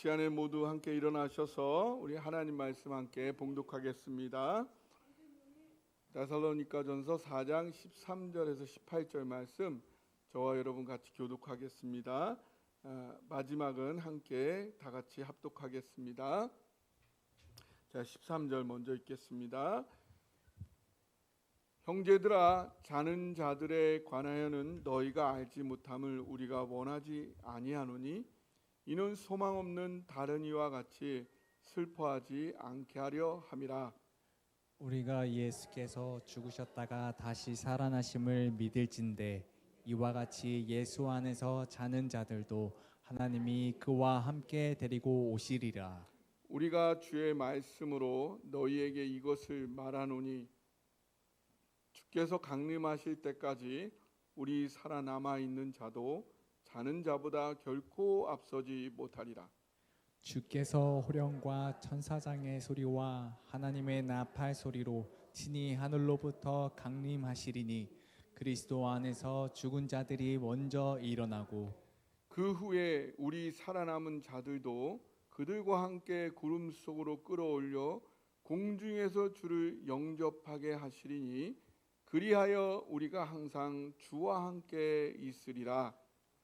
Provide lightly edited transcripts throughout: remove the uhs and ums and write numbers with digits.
시간에 모두 함께 일어나셔서 우리 하나님 말씀 함께 봉독하겠습니다. 데살로니가전서 4장 13절에서 18절 말씀 저와 여러분 같이 교독하겠습니다. 마지막은 함께 다 같이 합독하겠습니다. 자, 13절 먼저 읽겠습니다. 형제들아, 자는 자들에 관하여는 너희가 알지 못함을 우리가 원하지 아니하노니 이는 소망 없는 다른 이와 같이 슬퍼하지 않게 하려 함이라. 우리가 예수께서 죽으셨다가 다시 살아나심을 믿을진대 이와 같이 예수 안에서 자는 자들도 하나님이 그와 함께 데리고 오시리라. 우리가 주의 말씀으로 너희에게 이것을 말하노니 주께서 강림하실 때까지 우리 살아남아 있는 자도 자는 자보다 결코 앞서지 못하리라. 주께서 호령과 천사장의 소리와 하나님의 나팔 소리로 친히 하늘로부터 강림하시리니 그리스도 안에서 죽은 자들이 먼저 일어나고 그 후에 우리 살아남은 자들도 그들과 함께 구름 속으로 끌어올려 공중에서 주를 영접하게 하시리니 그리하여 우리가 항상 주와 함께 있으리라.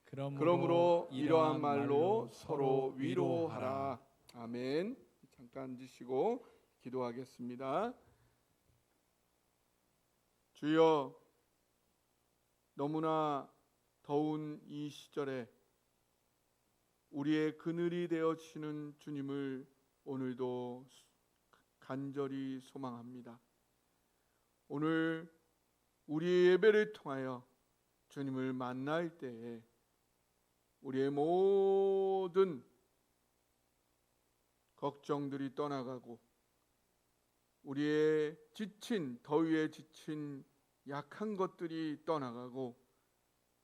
그러므로 이러한 말로 서로 위로하라. 아멘. 잠깐 앉으시고 기도하겠습니다. 주여, 너무나 더운 이 시절에 우리의 그늘이 되어주시는 주님을 오늘도 간절히 소망합니다. 오늘 우리의 예배를 통하여 주님을 만날 때에 우리의 모든 걱정들이 떠나가고 우리의 지친 더위에 지친 약한 것들이 떠나가고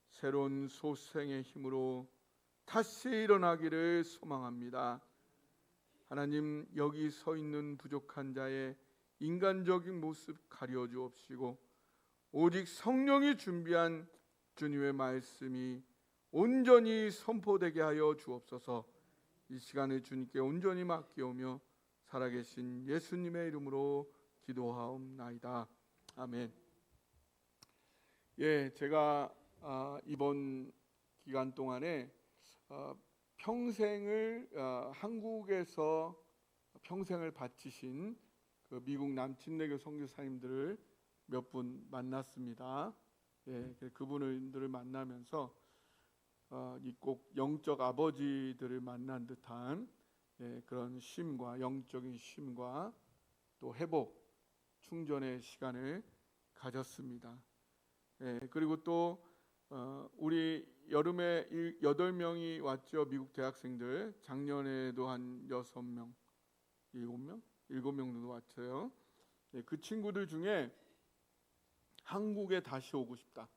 새로운 소생의 힘으로 다시 일어나기를 소망합니다. 하나님, 여기 서 있는 부족한 자의 인간적인 모습 가려 주옵시고 오직 성령이 준비한 주님의 말씀이 온전히 선포되게 하여 주옵소서. 이 시간을 주님께 온전히 맡기오며 살아계신 예수님의 이름으로 기도하옵나이다. 아멘. 제가 이번 기간 동안에 평생을 한국에서 평생을 바치신 그 미국 남침내교 선교사님들을 몇 분 만났습니다. 그분들을 만나면서 이 꼭 영적 아버지들을 만난 듯한 그런 쉼과 영적인 쉼과 또 회복, 충전의 시간을 가졌습니다. 그리고 또 우리 여름에 8명이 왔죠. 미국 대학생들. 작년에도 한 6명, 7명? 7명 정도 왔어요. 그 친구들 중에 한국에 다시 오고 싶다,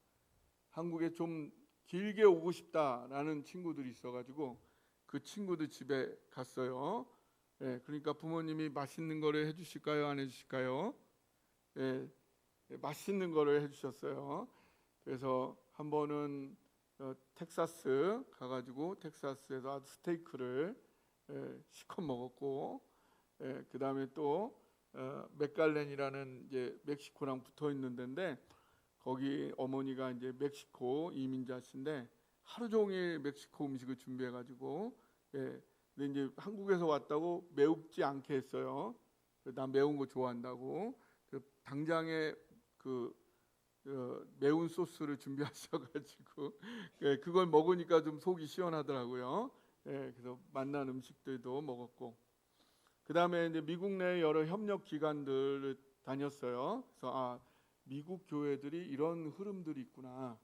한국에 좀 길게 오고 싶다라는 친구들이 있어가지고 그 친구들 집에 갔어요. 그러니까 부모님이 맛있는 거를 해주실까요, 안 해주실까요? 맛있는 거를 해주셨어요. 그래서 한 번은 텍사스 가가지고 텍사스에서 아주 스테이크를 실컷 먹었고, 그 다음에 또 맥갈렌이라는 이제 멕시코랑 붙어 있는 데인데 거기 어머니가 이제 멕시코 이민자신데 하루 종일 멕시코 음식을 준비해가지고 근데 이제 한국에서 왔다고 매웁지 않게 했어요. 난 매운 거 좋아한다고. 당장에 그 매운 소스를 준비하셔가지고 그걸 먹으니까 좀 속이 시원하더라고요. 그래서 맛난 음식들도 먹었고, 그 다음에 이제 미국 내 여러 협력 기관들을 다녔어요. 그래서 미국 교회들이 이런 흐름들이 있구나,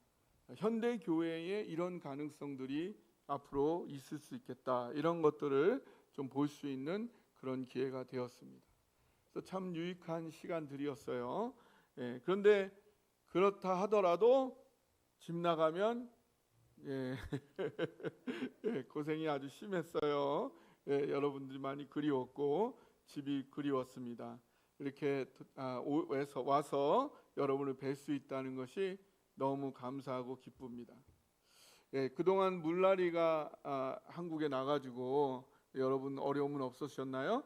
현대 교회에 이런 가능성들이 앞으로 있을 수 있겠다, 이런 것들을 좀 볼 수 있는 그런 기회가 되었습니다. 그래서 참 유익한 시간들이었어요. 그런데 그렇다 하더라도 집 나가면 고생이 아주 심했어요. 여러분들이 많이 그리웠고 집이 그리웠습니다. 이렇게 와서 여러분을 뵐 수 있다는 것이 너무 감사하고 기쁩니다. 그동안 물난리가 한국에 나가지고 여러분 어려움은 없으셨나요?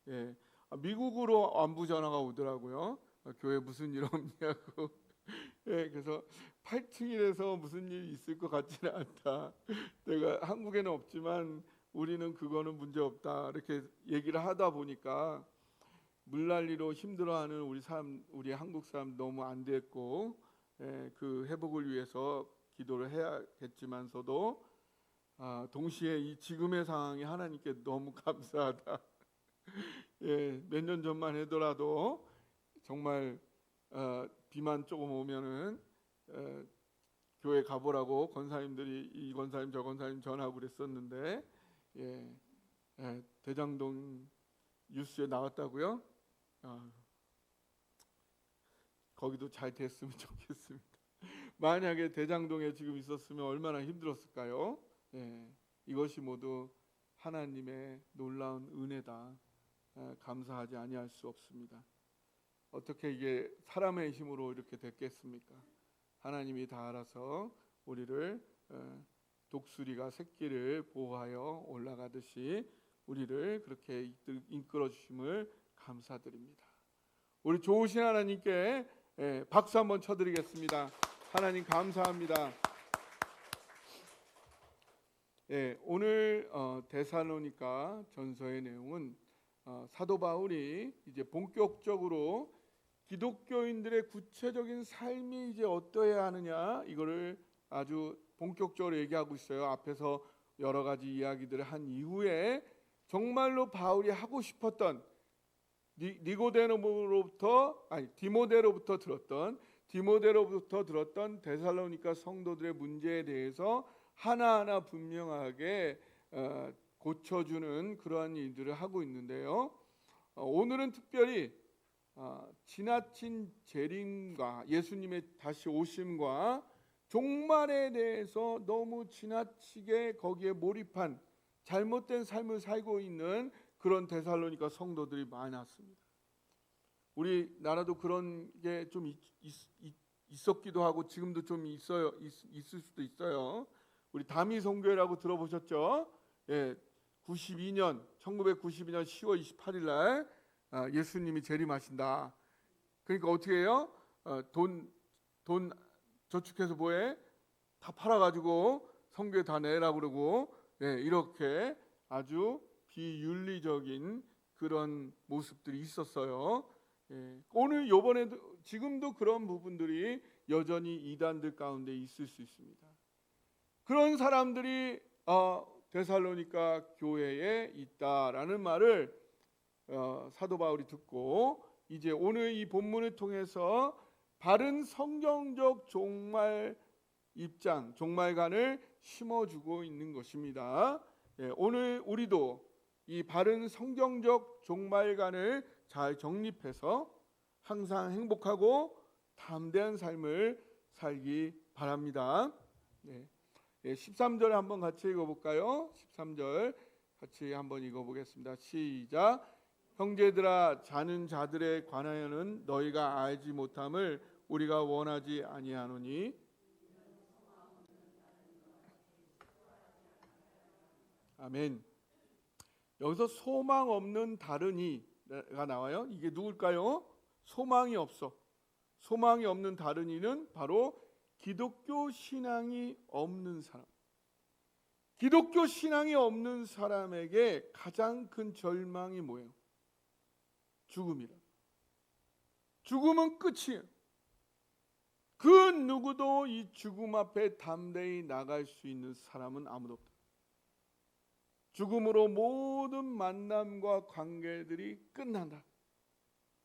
예. 미국으로 안부 전화가 오더라고요. 교회 무슨 일 없냐고. 예, 그래서 8층이라서 무슨 일이 있을 것 같지는 않다. 내가 한국에는 없지만 우리는 그거는 문제 없다. 이렇게 얘기를 하다 보니까 물난리로 힘들어하는 우리 한국 사람 너무 안 됐고, 예, 그 회복을 위해서 기도를 해야겠지만서도 동시에 이 지금의 상황이 하나님께 너무 감사하다. 예, 몇 년 전만 하더라도 정말 비만 조금 오면은 교회 가보라고 권사님들이 이 권사님 저 권사님 전하고 그랬었는데, 예, 대장동 뉴스에 나왔다고요? 거기도 잘 됐으면 좋겠습니다. 만약에 대장동에 지금 있었으면 얼마나 힘들었을까요? 예, 이것이 모두 하나님의 놀라운 은혜다. 감사하지 아니할 수 없습니다. 어떻게 이게 사람의 힘으로 이렇게 됐겠습니까? 하나님이 다 알아서 우리를 독수리가 새끼를 보호하여 올라가듯이 우리를 그렇게 이끌어 주심을 감사드립니다. 우리 좋으신 하나님께 박수 한번 쳐드리겠습니다. 하나님 감사합니다. 오늘 데살로니가 전서의 내용은 사도 바울이 이제 본격적으로 기독교인들의 구체적인 삶이 이제 어떠해야 하느냐, 이거를 아주 본격적으로 얘기하고 있어요. 앞에서 여러 가지 이야기들을 한 이후에 정말로 바울이 하고 싶었던 디모데로부터 들었던 데살로니가 성도들의 문제에 대해서 하나하나 분명하게 고쳐주는 그러한 일들을 하고 있는데요. 오늘은 특별히 지나친 재림과 예수님의 다시 오심과 종말에 대해서 너무 지나치게 거기에 몰입한 잘못된 삶을 살고 있는 그런 데살로니가 성도들이 많았습니다. 우리나라도 그런 게 좀 있었기도 하고 지금도 좀 있을 수도 있어요. 우리 다미 선교회라고 들어보셨죠? 1992년 10월 28일 날 예수님이 재림하신다. 그러니까 어떻게 해요? 돈 저축해서 뭐해? 다 팔아가지고 선교회 다 내라고 그러고, 이렇게 아주 비윤리적인 그런 모습들이 있었어요. 오늘 요번에도 지금도 그런 부분들이 여전히 이단들 가운데 있을 수 있습니다. 그런 사람들이 데살로니가 교회에 있다라는 말을 사도 바울이 듣고 이제 오늘 이 본문을 통해서 바른 성경적 종말 입장, 종말관을 심어주고 있는 것입니다. 오늘 우리도 이 바른 성경적 종말관을 잘 정립해서 항상 행복하고 담대한 삶을 살기 바랍니다. 13절 한번 같이 읽어볼까요? 13절 같이 한번 읽어보겠습니다. 시작. 형제들아, 자는 자들에 관하여는 너희가 알지 못함을 우리가 원하지 아니하노니. 아멘. 여기서 소망 없는 다른이가 나와요. 이게 누굴까요? 소망이 없는 다른이는 바로 기독교 신앙이 없는 사람. 기독교 신앙이 없는 사람에게 가장 큰 절망이 뭐예요? 죽음이라. 죽음은 끝이에요. 그 누구도 이 죽음 앞에 담대히 나갈 수 있는 사람은 아무도 없다. 죽음으로 모든 만남과 관계들이 끝난다.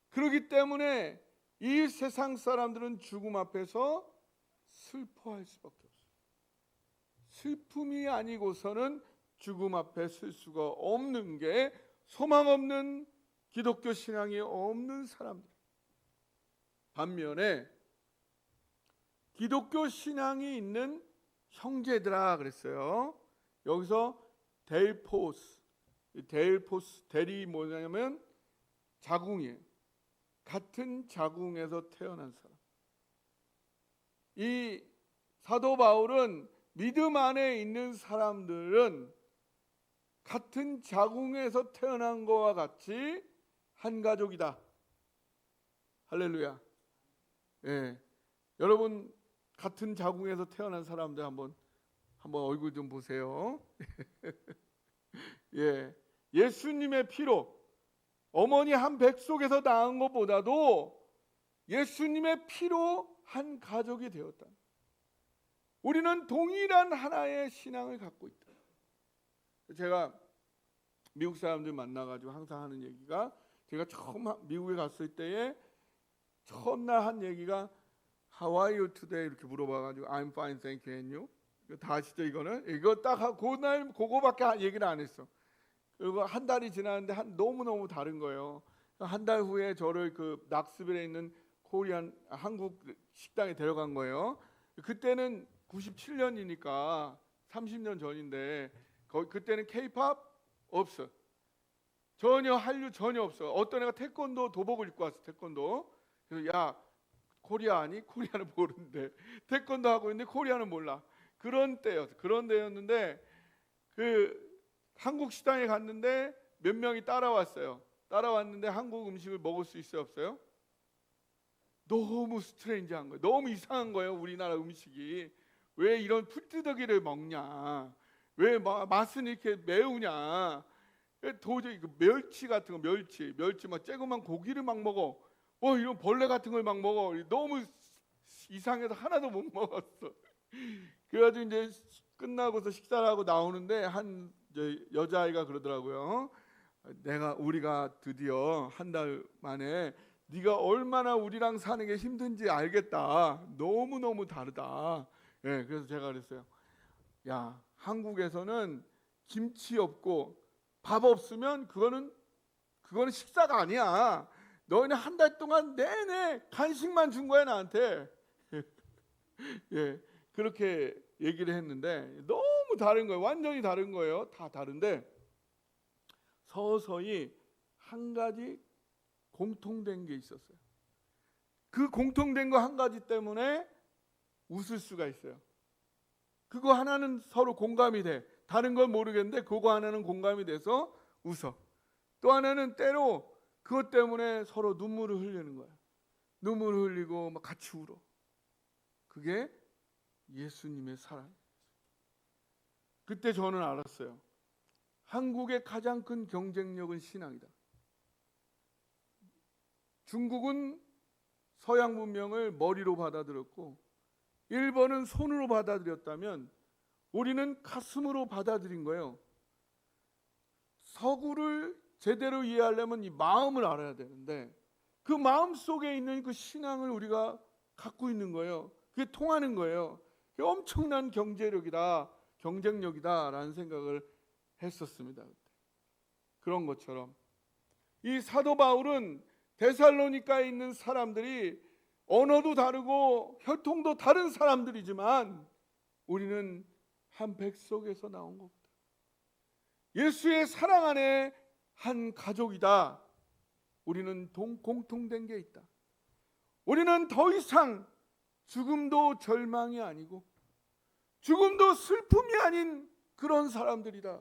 그렇기 때문에 이 세상 사람들은 죽음 앞에서 슬퍼할 수밖에 없어요. 슬픔이 아니고서는 죽음 앞에 설 수가 없는 게 소망 없는 기독교 신앙이 없는 사람들. 반면에 기독교 신앙이 있는 형제들아 그랬어요. 여기서 델이 뭐냐면 자궁이에요. 같은 자궁에서 태어난 사람. 이 사도 바울은 믿음 안에 있는 사람들은 같은 자궁에서 태어난 것과 같이 한 가족이다. 할렐루야. 예, 여러분 같은 자궁에서 태어난 사람들 한번 얼굴 좀 보세요. 예, 예수님의 피로 어머니 한 뱃속에서 낳은 것보다도 예수님의 피로 한 가족이 되었다. 우리는 동일한 하나의 신앙을 갖고 있다. 제가 미국 사람들 만나가지고 항상 하는 얘기가, 제가 처음 미국에 갔을 때에 첫날 한 얘기가 How are you today? 이렇게 물어봐가지고 I'm fine, thank you, and you? 다 아시죠 이거는? 이거 딱 그날 그거밖에 얘기를 안 했어. 그리고 한 달이 지났는데 너무너무 다른 거예요. 한 달 후에 저를 그 낙스빌에 있는 한국 식당에 데려간 거예요. 그때는 97년이니까 30년 전인데 그때는 K-팝 없어. 전혀 한류 전혀 없어. 어떤 애가 태권도 도복을 입고 왔어. 태권도. 그래서 야 코리아 아니? 코리아는 모르는데 태권도 하고 있는데 코리아는 몰라. 그런 때였는데 그 한국 식당에 갔는데 몇 명이 따라왔어요. 따라왔는데 한국 음식을 먹을 수 있어요, 없어요? 너무 스트레인지한 거예요. 너무 이상한 거예요. 우리나라 음식이 왜 이런 풀뜨더기를 먹냐? 왜 맛은 이렇게 매우냐? 도저히 그 멸치 같은 거, 멸치 막 쬐그만 고기를 막 먹어. 이런 벌레 같은 걸 막 먹어. 너무 이상해서 하나도 못 먹었어. 그래가지고 이제 끝나고서 식사를 하고 나오는데 한 여자아이가 그러더라고요. 우리가 드디어 한 달 만에 네가 얼마나 우리랑 사는 게 힘든지 알겠다. 너무너무 다르다. 예, 그래서 제가 그랬어요. 야, 한국에서는 김치 없고 밥 없으면 그거는 식사가 아니야. 너희는 한 달 동안 내내 간식만 준 거야 나한테. 예, 그렇게 얘기를 했는데 너무 다른 거예요. 완전히 다른 거예요. 다 다른데 서서히 한 가지 공통된 게 있었어요. 그 공통된 거 한 가지 때문에 웃을 수가 있어요. 그거 하나는 서로 공감이 돼. 다른 건 모르겠는데 그거 하나는 공감이 돼서 웃어. 또 하나는 때로 그것 때문에 서로 눈물을 흘리는 거야. 눈물을 흘리고 막 같이 울어. 그게 예수님의 사랑. 그때 저는 알았어요. 한국의 가장 큰 경쟁력은 신앙이다. 중국은 서양 문명을 머리로 받아들였고 일본은 손으로 받아들였다면 우리는 가슴으로 받아들인 거예요. 서구를 제대로 이해하려면 이 마음을 알아야 되는데 그 마음 속에 있는 그 신앙을 우리가 갖고 있는 거예요. 그게 통하는 거예요. 그게 엄청난 경쟁력이다라는 생각을 했었습니다. 그런 것처럼 이 사도 바울은 데살로니카에 있는 사람들이 언어도 다르고 혈통도 다른 사람들이지만 우리는 한 뱃속에서 나온 겁니다. 예수의 사랑 안에 한 가족이다. 우리는 공통된 게 있다. 우리는 더 이상 죽음도 절망이 아니고 죽음도 슬픔이 아닌 그런 사람들이다.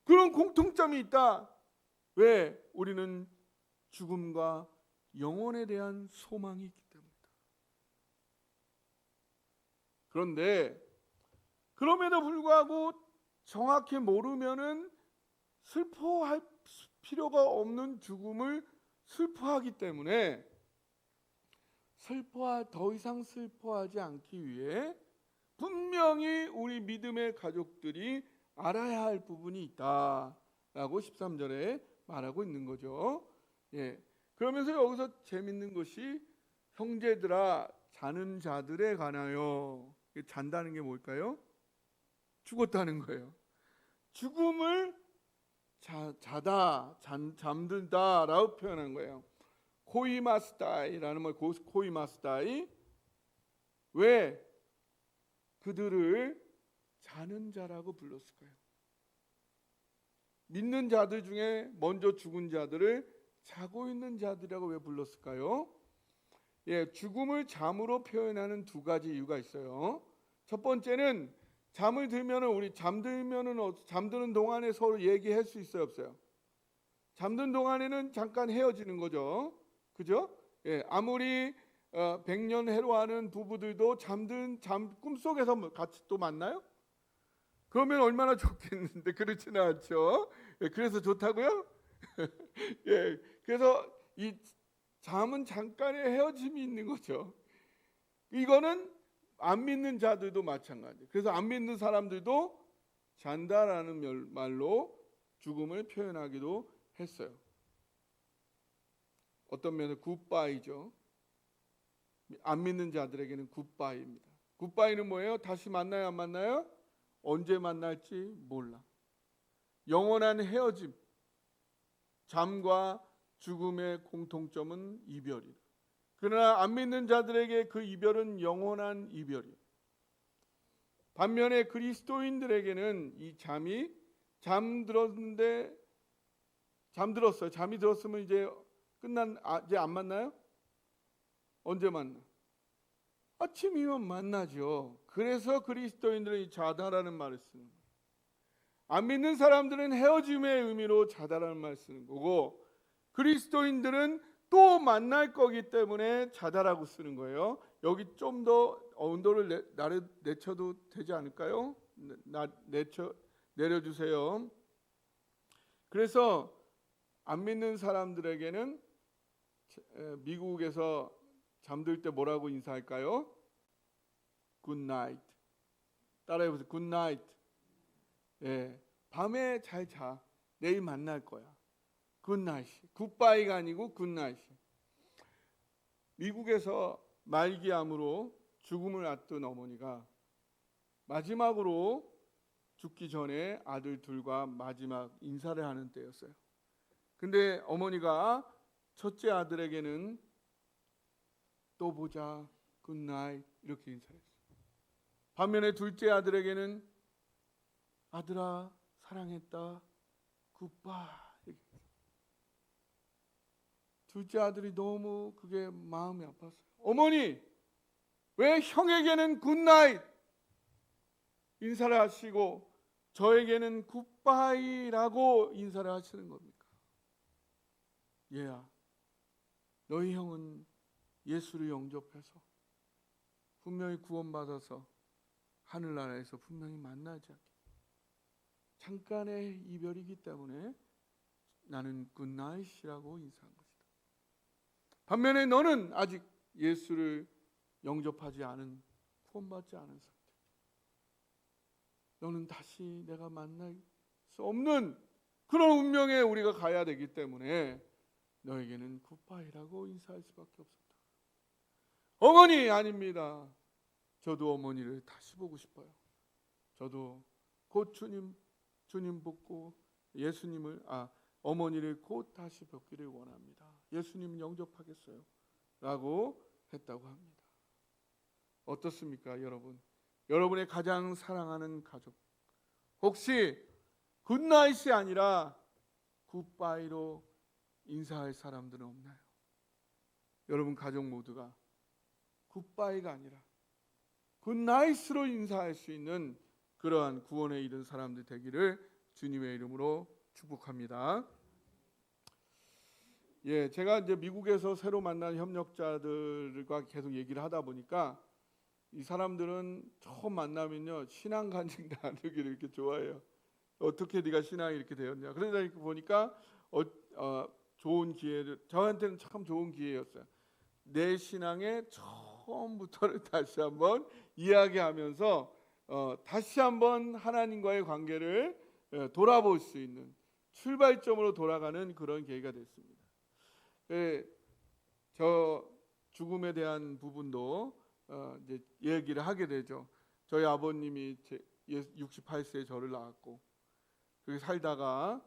그런 공통점이 있다. 왜? 우리는 죽음과 영혼에 대한 소망이 있기 때문이다. 그런데 그럼에도 불구하고 정확히 모르면은 슬퍼할 필요가 없는 죽음을 슬퍼하기 때문에 더 이상 슬퍼하지 않기 위해 분명히 우리 믿음의 가족들이 알아야 할 부분이 있다라고 13절에 말하고 있는 거죠. 예. 그러면서 여기서 재밌는 것이 형제들아 자는 자들에 관하여, 잔다는 게 뭘까요? 죽었다는 거예요. 죽음을 잠들다라고 표현한 거예요. 코이마스다이라는 말, 코이마스다이. 왜 그들을 자는 자라고 불렀을까요? 믿는 자들 중에 먼저 죽은 자들을 자고 있는 자들이라고 왜 불렀을까요? 예, 죽음을 잠으로 표현하는 두 가지 이유가 있어요. 첫 번째는 잠을 들면은 우리 잠들면은 잠드는 동안에 서로 얘기할 수 있어요, 없어요? 잠든 동안에는 잠깐 헤어지는 거죠. 그죠? 예, 아무리 100년 해로하는 부부들도 잠든 꿈속에서 같이 또 만나요? 그러면 얼마나 좋겠는데 그렇지는 않죠. 예, 그래서 좋다고요? 예, 그래서 이 잠은 잠깐의 헤어짐이 있는 거죠. 이거는 안 믿는 자들도 마찬가지. 그래서 안 믿는 사람들도 잔다라는 말로 죽음을 표현하기도 했어요. 어떤 면에서 굿바이죠. 안 믿는 자들에게는 굿바이입니다. 굿바이는 뭐예요? 다시 만나요, 안 만나요? 언제 만날지 몰라. 영원한 헤어짐. 잠과 죽음의 공통점은 이별이다. 그러나 안 믿는 자들에게 그 이별은 영원한 이별이에요. 반면에 그리스도인들에게는 이 잠이 잠들었어요. 잠이 들었으면 이제 이제 안 만나요? 언제 만나? 아침이면 만나죠. 그래서 그리스도인들은 이 자다라는 말을 쓰는 거예요. 안 믿는 사람들은 헤어짐의 의미로 자다라는 말을 쓰는 거고, 그리스도인들은 또 만날 거기 때문에 자다라고 쓰는 거예요. 여기 좀 더 온도를 내쳐도 되지 않을까요? 내려주세요. 그래서 안 믿는 사람들에게는 미국에서 잠들 때 뭐라고 인사할까요? Good night. 따라해보세요. Good night. 예, 밤에 잘 자. 내일 만날 거야. Good night. 굿바이가 아니고 good night. 미국에서 말기암으로 죽음을 앞둔 어머니가 마지막으로 죽기 전에 아들 둘과 마지막 인사를 하는 때였어요. 근데 어머니가 첫째 아들에게는 또 보자, 굿나잇 이렇게 인사했어요. 반면에 둘째 아들에게는 아들아 사랑했다, 굿바이. 둘째 아들이 너무 그게 마음이 아팠어요. 어머니 왜 형에게는 굿나잇 인사를 하시고 저에게는 굿바이라고 인사를 하시는 겁니까? 얘야, 너희 형은 예수를 영접해서 분명히 구원받아서 하늘나라에서 분명히 만나지 않게 잠깐의 이별이기 때문에 나는 굿나잇이라고 인사한 것이다. 반면에 너는 아직 예수를 영접하지 않은, 구원받지 않은 상태. 너는 다시 내가 만날 수 없는 그런 운명에 우리가 가야 되기 때문에 너에게는 굿바이라고 인사할 수밖에 없었다. 어머니 아닙니다. 저도 어머니를 다시 보고 싶어요. 저도 곧 주님 뵙고 어머니를 곧 다시 뵙기를 원합니다. 예수님 영접하겠어요. 라고 했다고 합니다. 어떻습니까, 여러분? 여러분의 가장 사랑하는 가족, 혹시 굿나잇이 아니라 굿바이로 인사할 사람들은 없나요? 여러분 가족 모두가 굿바이가 아니라 굿나잇으로 인사할 수 있는 그러한 구원에 이른 사람들 되기를 주님의 이름으로 축복합니다. 예, 제가 이제 미국에서 새로 만난 협력자들과 계속 얘기를 하다 보니까 이 사람들은 처음 만나면요 신앙 간증 나누기를 이렇게 좋아해요. 어떻게 네가 신앙이 이렇게 되었냐. 그러다 보니까 좋은 기회를, 저한테는 참 좋은 기회였어요. 내 신앙의 처음부터를 다시 한번 이야기하면서 다시 한번 하나님과의 관계를 돌아볼 수 있는 출발점으로 돌아가는 그런 계기가 됐습니다. 저 죽음에 대한 부분도 이제 얘기를 하게 되죠. 저희 아버님이 68세에 저를 낳았고 그렇게 살다가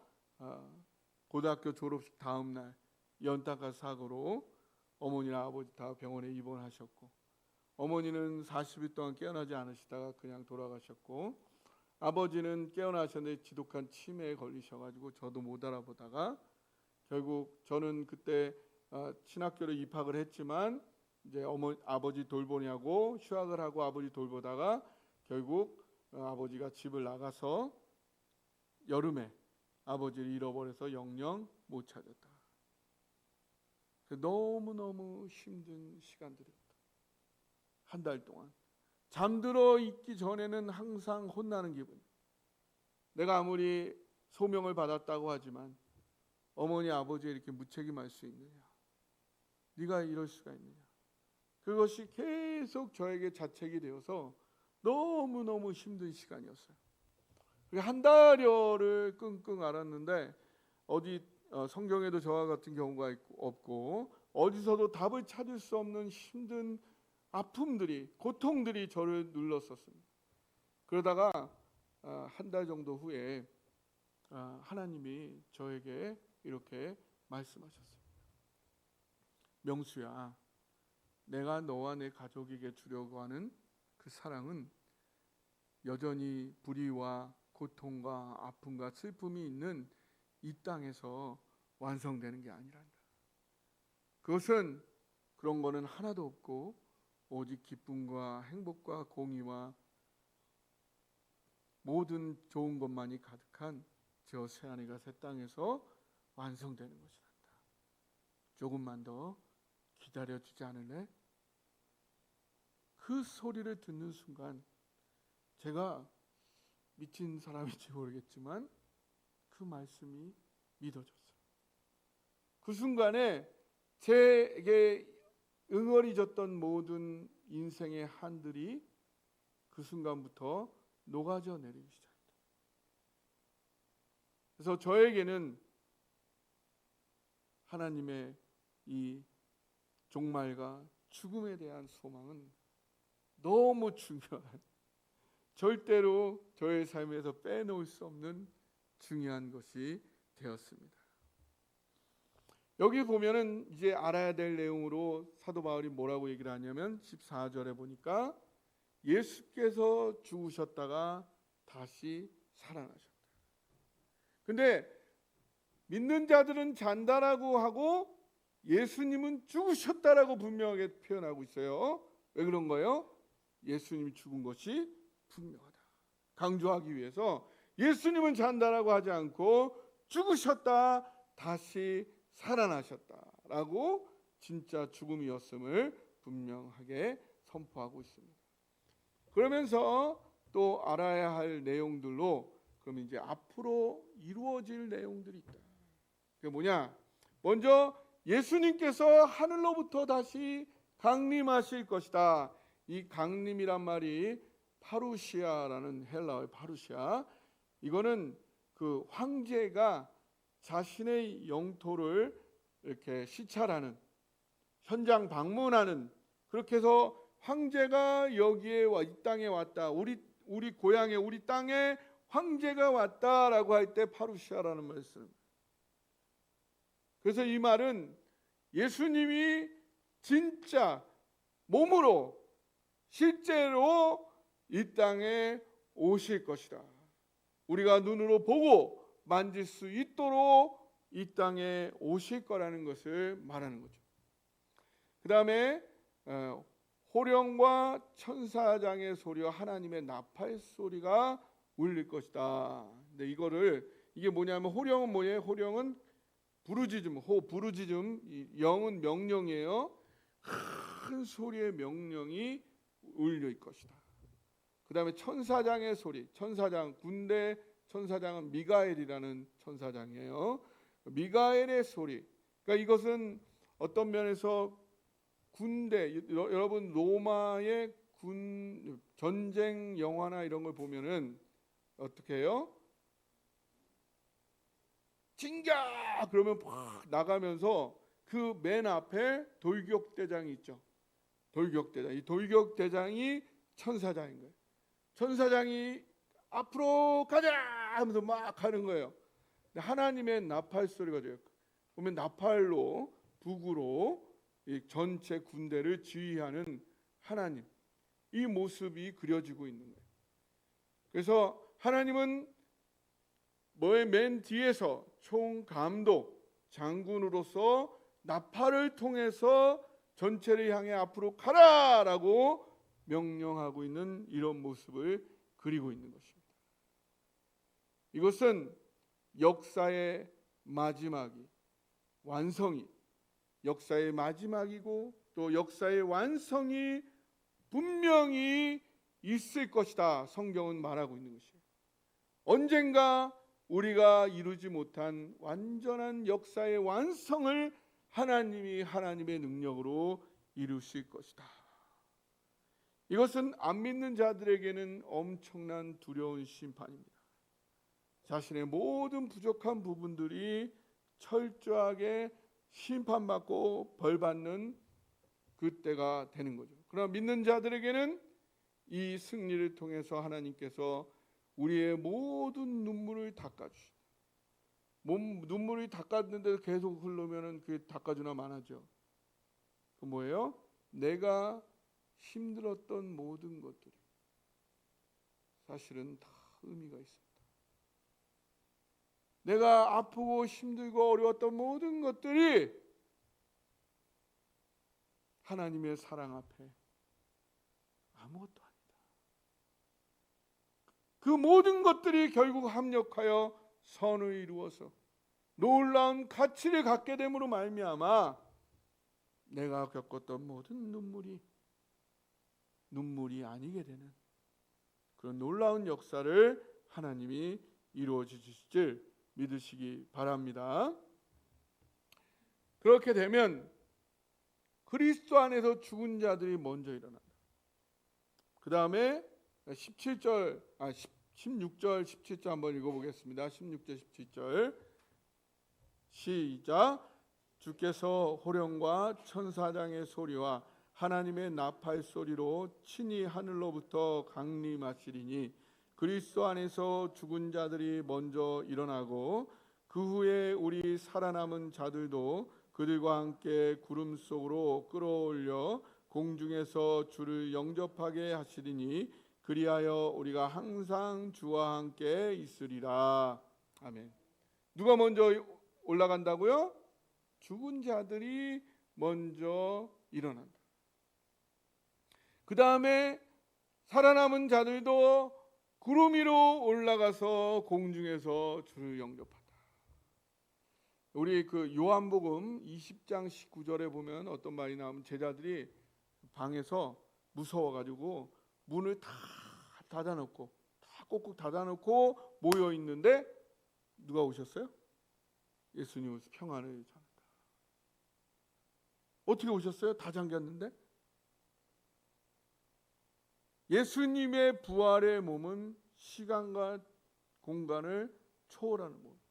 고등학교 졸업식 다음 날 연탄가스 사고로 어머니랑 아버지 다 병원에 입원하셨고, 어머니는 40일 동안 깨어나지 않으시다가 그냥 돌아가셨고, 아버지는 깨어나셨는데 지독한 치매에 걸리셔가지고 저도 못 알아보다가 결국 저는 그때 신학교를 입학을 했지만 이제 아버지 돌보냐고 휴학을 하고 아버지 돌보다가 결국 아버지가 집을 나가서 여름에 아버지를 잃어버려서 영영 못 찾았다. 너무너무 힘든 시간들이었다. 한 달 동안 잠들어 있기 전에는 항상 혼나는 기분. 내가 아무리 소명을 받았다고 하지만 어머니 아버지에 이렇게 무책임할 수 있느냐, 네가 이럴 수가 있느냐, 그것이 계속 저에게 자책이 되어서 너무너무 힘든 시간이었어요. 한 달여를 끙끙 앓았는데 어디 성경에도 저와 같은 경우가 없고 어디서도 답을 찾을 수 없는 힘든 아픔들이, 고통들이 저를 눌렀었습니다. 그러다가 한 달 정도 후에 하나님이 저에게 이렇게 말씀하셨습니다. 명수야, 내가 너와 내 가족에게 주려고 하는 그 사랑은 여전히 불의와 고통과 아픔과 슬픔이 있는 이 땅에서 완성되는 게 아니란다. 그것은 그런 거는 하나도 없고 오직 기쁨과 행복과 공의와 모든 좋은 것만이 가득한 저 새하늘과 새 땅에서 완성되는 것이란다. 조금만 더 기다려주지 않을래? 그 소리를 듣는 순간 제가 미친 사람인지 모르겠지만 그 말씀이 믿어졌어요. 그 순간에 제게 응어리졌던 모든 인생의 한들이 그 순간부터 녹아져 내리기 시작했다. 그래서 저에게는 하나님의 이 종말과 죽음에 대한 소망은 너무 중요한, 절대로 저의 삶에서 빼놓을 수 없는 중요한 것이 되었습니다. 여기 보면은 이제 알아야 될 내용으로 사도 바울이 뭐라고 얘기를 하냐면 14절에 보니까 예수께서 죽으셨다가 다시 살아나셨다. 근데 믿는 자들은 잔다라고 하고 예수님은 죽으셨다라고 분명하게 표현하고 있어요. 왜 그런 거예요? 예수님이 죽은 것이 분명하다. 강조하기 위해서 예수님은 잔다라고 하지 않고 죽으셨다 다시 살아나셨다라고 진짜 죽음이었음을 분명하게 선포하고 있습니다. 그러면서 또 알아야 할 내용들로 그럼 이제 앞으로 이루어질 내용들이 있다. 그게 뭐냐? 먼저 예수님께서 하늘로부터 다시 강림하실 것이다. 이 강림이란 말이 파루시아라는 헬라어의 파루시아. 이거는 그 황제가 자신의 영토를 이렇게 시찰하는, 현장 방문하는, 그렇게 해서 황제가 여기에 이 땅에 왔다, 우리 고향에 우리 땅에 황제가 왔다라고 할 때 파루시아라는 말을 씁니다. 그래서 이 말은 예수님이 진짜 몸으로 실제로 이 땅에 오실 것이다. 우리가 눈으로 보고 만질 수 있도록 이 땅에 오실 거라는 것을 말하는 거죠. 그 다음에 호령과 천사장의 소리와 하나님의 나팔 소리가 울릴 것이다. 근데 이게 뭐냐면 호령은 뭐예요? 호령은 부르짖음, 부르짖음, 영은 명령이에요. 큰 소리의 명령이 울릴 것이다. 그 다음에 천사장의 소리, 천사장, 군대 천사장은 미가엘이라는 천사장이에요. 미가엘의 소리. 그러니까 이것은 어떤 면에서 군대, 여러분 로마의 전쟁 영화나 이런 걸 보면은 어떻게 해요? 진격! 그러면 팍 나가면서 그 맨 앞에 돌격대장이 있죠. 돌격대장. 이 돌격대장이 천사장인 거예요. 천사장이 앞으로 가자 하면서 막 하는 거예요. 하나님의 나팔 소리가 돼요. 보면 나팔로 북으로 이 전체 군대를 지휘하는 하나님, 이 모습이 그려지고 있는 거예요. 그래서 하나님은 맨 뒤에서 총감독 장군으로서 나팔을 통해서 전체를 향해 앞으로 가라라고 명령하고 있는 이런 모습을 그리고 있는 것입니다. 이것은 역사의 마지막이 완성이 역사의 마지막이고 또 역사의 완성이 분명히 있을 것이다. 성경은 말하고 있는 것이에요. 언젠가 우리가 이루지 못한 완전한 역사의 완성을 하나님이 하나님의 능력으로 이루실 것이다. 이것은 안 믿는 자들에게는 엄청난 두려운 심판입니다. 자신의 모든 부족한 부분들이 철저하게 심판받고 벌받는 그때가 되는 거죠. 그러나 믿는 자들에게는 이 승리를 통해서 하나님께서 우리의 모든 눈물을 닦아주신다. 눈물이 닦았는데 계속 흐르면 그 닦아주나 마나죠. 그 뭐예요? 내가 힘들었던 모든 것들이 사실은 다 의미가 있습니다. 내가 아프고 힘들고 어려웠던 모든 것들이 하나님의 사랑 앞에 아무것도 아니다. 그 모든 것들이 결국 합력하여 선을 이루어서 놀라운 가치를 갖게 됨으로 말미암아 내가 겪었던 모든 눈물이 아니게 되는 그런 놀라운 역사를 하나님이 이루어 주실 줄 믿으시기 바랍니다. 그렇게 되면 그리스도 안에서 죽은 자들이 먼저 일어난다. 그 다음에 16절, 17절 한번 읽어보겠습니다. 16절, 17절 시작. 주께서 호령과 천사장의 소리와 하나님의 나팔 소리로 친히 하늘로부터 강림하시리니 그리스도 안에서 죽은 자들이 먼저 일어나고 그 후에 우리 살아남은 자들도 그들과 함께 구름 속으로 끌어올려 공중에서 주를 영접하게 하시리니 그리하여 우리가 항상 주와 함께 있으리라. 아멘. 누가 먼저 올라간다고요? 죽은 자들이 먼저 일어난다. 그 다음에 살아남은 자들도 구름 위로 올라가서 공중에서 주를 영접한다. 우리 그 요한복음 20장 19절에 보면 어떤 말이 나오면 제자들이 방에서 무서워가지고 문을 다 닫아놓고 다 꼭꼭 닫아놓고 모여 있는데 누가 오셨어요? 예수님 오셔서 평안을 전한다. 어떻게 오셨어요? 다 잠겼는데? 예수님의 부활의 몸은 시간과 공간을 초월하는 몸입니다.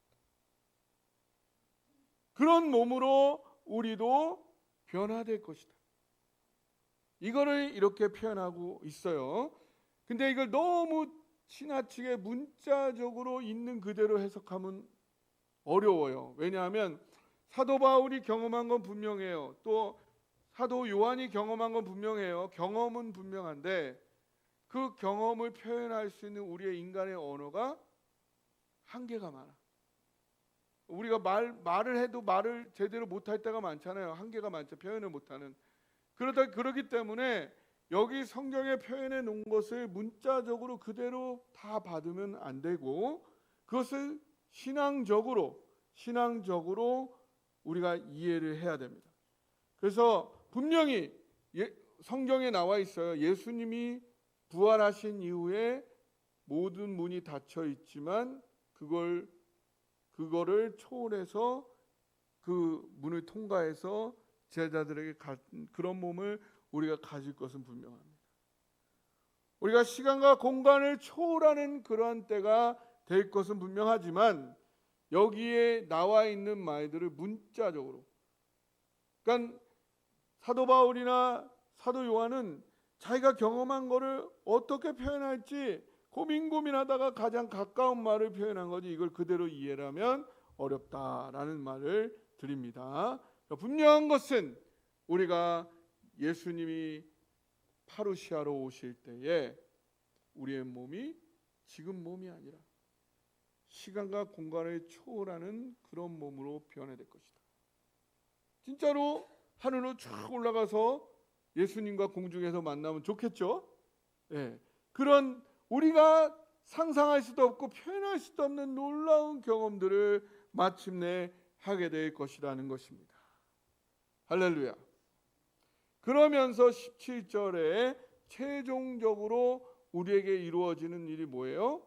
그런 몸으로 우리도 변화될 것이다. 이거를 이렇게 표현하고 있어요. 근데 이걸 너무 지나치게 문자적으로 있는 그대로 해석하면 어려워요. 왜냐하면 사도 바울이 경험한 건 분명해요. 또 사도 요한이 경험한 건 분명해요. 경험은 분명한데 그 경험을 표현할 수 있는 우리의 인간의 언어가 한계가 많아. 우리가 말을 해도 말을 제대로 못할 때가 많잖아요. 한계가 많죠. 표현을 못하는. 그렇기 때문에 여기 성경에 표현해 놓은 것을 문자적으로 그대로 다 받으면 안 되고 그것을 신앙적으로 우리가 이해를 해야 됩니다. 그래서 분명히 성경에 나와 있어요. 예수님이 부활하신 이후에 모든 문이 닫혀 있지만 그거를 초월해서 그 문을 통과해서 제자들에게 그런 몸을 우리가 가질 것은 분명합니다. 우리가 시간과 공간을 초월하는 그러한 때가 될 것은 분명하지만 여기에 나와 있는 말들을 문자적으로, 그러니까 사도 바울이나 사도 요한은 자기가 경험한 것을 어떻게 표현할지 고민하다가 가장 가까운 말을 표현한 거지 이걸 그대로 이해하면 어렵다라는 말을 드립니다. 분명한 것은 우리가 예수님이 파루시아로 오실 때에 우리의 몸이 지금 몸이 아니라 시간과 공간을 초월하는 그런 몸으로 변화될 것이다. 진짜로 하늘로 쫙 올라가서 예수님과 공중에서 만나면 좋겠죠? 예. 그런 우리가 상상할 수도 없고 표현할 수도 없는 놀라운 경험들을 마침내 하게 될 것이라는 것입니다. 할렐루야. 그러면서 17절에 최종적으로 우리에게 이루어지는 일이 뭐예요?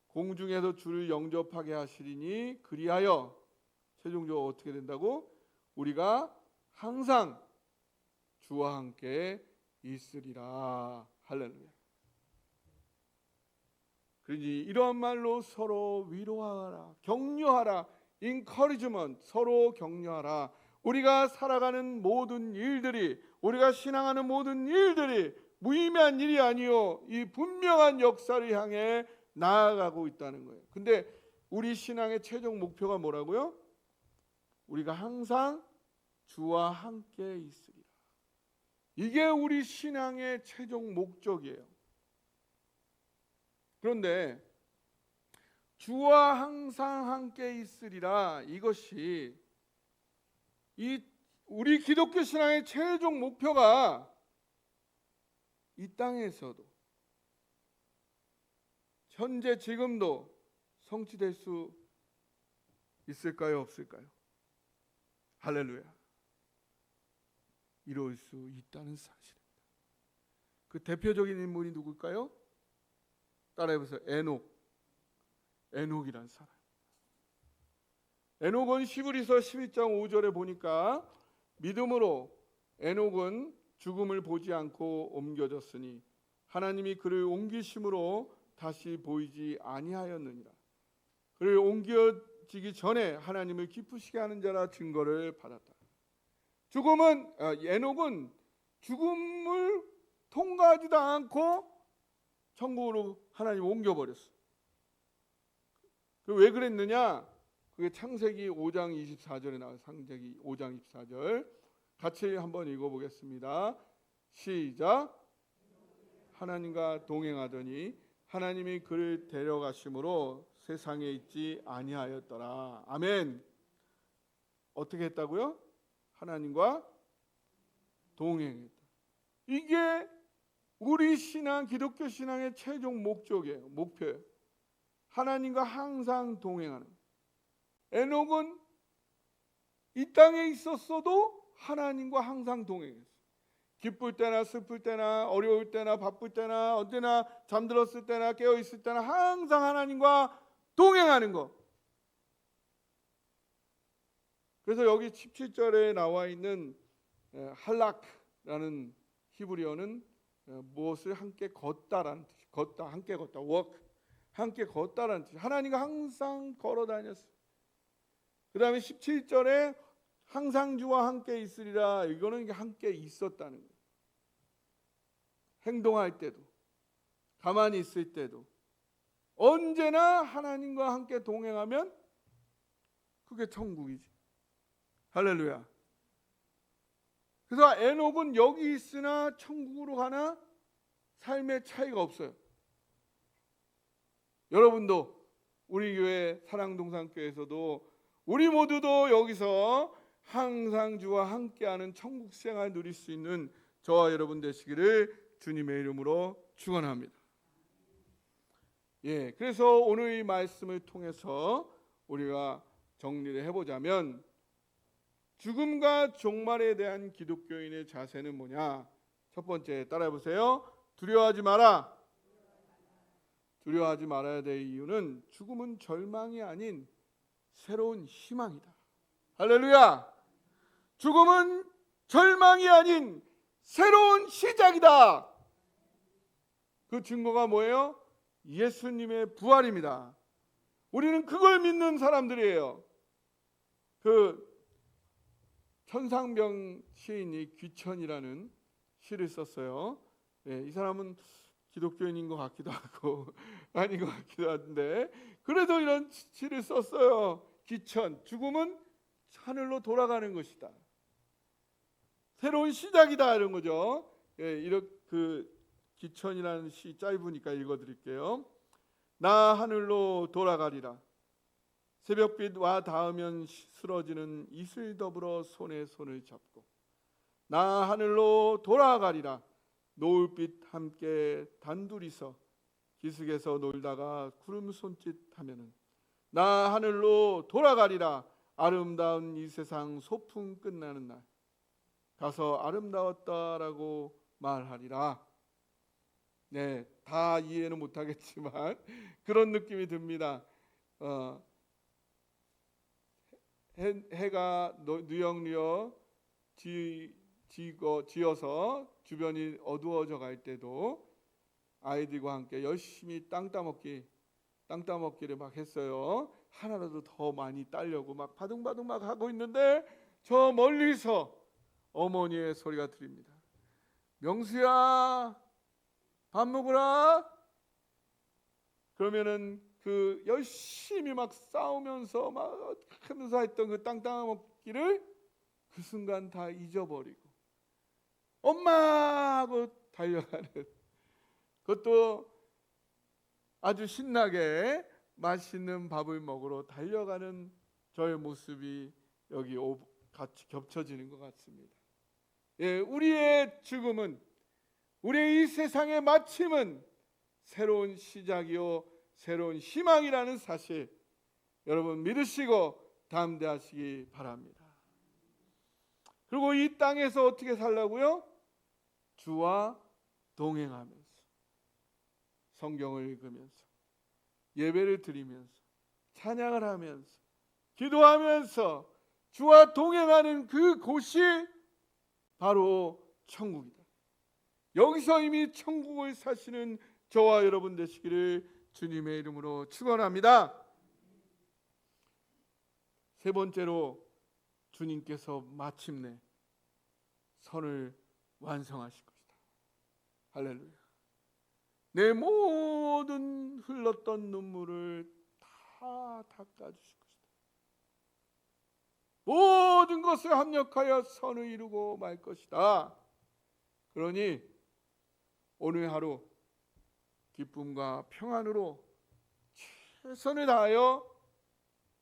공중에서 주를 영접하게 하시리니 그리하여 최종적으로 어떻게 된다고? 우리가 항상 주와 함께 있으리라. 할렐루야. 그러니 이러한 말로 서로 위로하라, 격려하라, encouragement, 서로 격려하라. 우리가 살아가는 모든 일들이, 우리가 신앙하는 모든 일들이 무의미한 일이 아니요, 이 분명한 역사를 향해 나아가고 있다는 거예요. 근데 우리 신앙의 최종 목표가 뭐라고요? 우리가 항상 주와 함께 있으리라. 이게 우리 신앙의 최종 목적이에요. 그런데 주와 항상 함께 있으리라, 이것이 우리 기독교 신앙의 최종 목표가 이 땅에서도 현재 지금도 성취될 수 있을까요? 없을까요? 할렐루야. 이룰 수 있다는 사실입니다. 그 대표적인 인물이 누굴까요? 따라해보세요. 에녹이란 사람. 에녹은 히브리서 12장 5절에 보니까 믿음으로 에녹은 죽음을 보지 않고 옮겨졌으니 하나님이 그를 옮기심으로 다시 보이지 아니하였느니라. 그를 옮겨지기 전에 하나님을 기쁘시게 하는 자라 증거를 받았다. 에녹은 죽음을 통과하지도 않고 천국으로 하나님 옮겨버렸어. 왜 그랬느냐? 그게 창세기 5장 24절에 나와요. 창세기 5장 24절 같이 한번 읽어보겠습니다. 시작. 하나님과 동행하더니 하나님이 그를 데려가심으로 세상에 있지 아니하였더라. 아멘. 어떻게 했다고요? 하나님과 동행했다. 이게 우리 신앙, 기독교 신앙의 최종 목적이에요. 목표예요. 하나님과 항상 동행하는. 에녹은 이 땅에 있었어도 하나님과 항상 동행했어요. 기쁠 때나 슬플 때나 어려울 때나 바쁠 때나 언제나 잠들었을 때나 깨어 있을 때나 항상 하나님과 동행하는 것. 그래서 여기 17절에 나와 있는 할락라는 히브리어는 무엇을 함께 걷다라는 뜻이, 함께 걷다, walk, 함께 걷다라는 뜻이. 하나님과 항상 걸어 다녔어요. 그 다음에 17절에 항상 주와 함께 있으리라. 이거는 함께 있었다는 거예요. 행동할 때도, 가만히 있을 때도 언제나 하나님과 함께 동행하면 그게 천국이지. 할렐루야. 그래서 에녹은 여기 있으나 천국으로 가나 삶의 차이가 없어요. 여러분도 우리 교회 사랑동산교회에서도 우리 모두도 여기서 항상 주와 함께하는 천국 생활 누릴 수 있는 저와 여러분 되시기를 주님의 이름으로 축원합니다. 그래서 오늘 이 말씀을 통해서 우리가 정리를 해보자면 죽음과 종말에 대한 기독교인의 자세는 뭐냐? 첫 번째, 따라해보세요. 두려워하지 마라. 두려워하지 말아야 될 이유는 죽음은 절망이 아닌 새로운 희망이다. 할렐루야. 죽음은 절망이 아닌 새로운 시작이다. 그 증거가 뭐예요? 예수님의 부활입니다. 우리는 그걸 믿는 사람들이에요. 그 천상병 시인이 귀천이라는 시를 썼어요. 이 사람은 기독교인인 것 같기도 하고 아닌 것 같기도 한데 그래도 이런 시를 썼어요. 귀천, 죽음은 하늘로 돌아가는 것이다. 새로운 시작이다 이런 거죠. 이렇게 그 귀천이라는 시 짧으니까 읽어드릴게요. 나 하늘로 돌아가리라. 새벽빛 와 닿으면 쓰러지는 이슬 더불어 손에 손을 잡고 나 하늘로 돌아가리라. 노을빛 함께 단둘이서 기슭에서 놀다가 구름 손짓하면은 나 하늘로 돌아가리라. 아름다운 이 세상 소풍 끝나는 날 가서 아름다웠다라고 말하리라. 네, 다 이해는 못하겠지만 그런 느낌이 듭니다. 해가 누역누역 지어서 주변이 어두워져 갈 때도 아이들과 함께 열심히 땅 따먹기를 막 했어요. 하나라도 더 많이 따려고 막 바둥바둥 막 하고 있는데 저 멀리서 어머니의 소리가 들립니다. 명수야, 밥 먹으라. 그러면은 그 열심히 막 싸우면서 막 하면서 했던 그 땅 따먹기를 그 순간 다 잊어버리고 엄마 하고 달려가는, 그것도 아주 신나게 맛있는 밥을 먹으러 달려가는 저의 모습이 여기 같이 겹쳐지는 것 같습니다. 예, 우리의 죽음은, 우리의 이 세상의 마침은 새로운 시작이요 새로운 희망이라는 사실 여러분 믿으시고 담대하시기 바랍니다. 그리고 이 땅에서 어떻게 살라고요? 주와 동행하면서 성경을 읽으면서 예배를 드리면서 찬양을 하면서 기도하면서 주와 동행하는 그 곳이 바로 천국이다. 여기서 이미 천국을 사시는 저와 여러분 되시기를 주님의 이름으로 축원합니다. 세 번째로 주님께서 마침내 선을 완성하실 것이다. 할렐루야. 내 모든 흘렀던 눈물을 다 닦아주실 것이다. 모든 것을 합력하여 선을 이루고 말 것이다. 그러니 오늘 하루 기쁨과 평안으로 최선을 다하여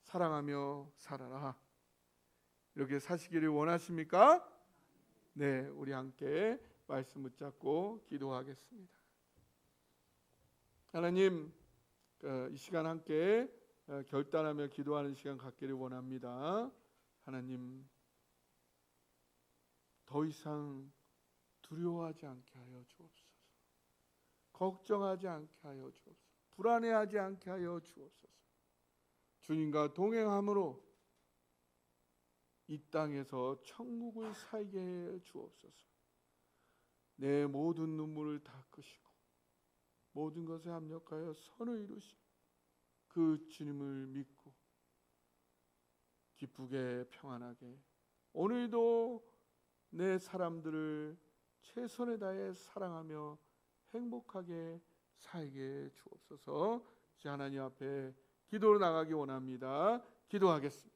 사랑하며 살아라. 이렇게 사시기를 원하십니까? 네, 우리 함께 말씀 붙잡고 기도하겠습니다. 하나님, 이 시간 함께 결단하며 기도하는 시간 갖기를 원합니다. 하나님, 더 이상 두려워하지 않게 하여 주옵소서. 걱정하지 않게 하여 주옵소서. 불안해하지 않게 하여 주옵소서. 주님과 동행함으로 이 땅에서 천국을 살게 해 주옵소서. 내 모든 눈물을 닦으시고 모든 것에 합력하여 선을 이루시고 그 주님을 믿고 기쁘게 평안하게 오늘도 내 사람들을 최선을 다해 사랑하며 행복하게 살게 주옵소서. 하나님 앞에 기도로 나가기 원합니다. 기도하겠습니다.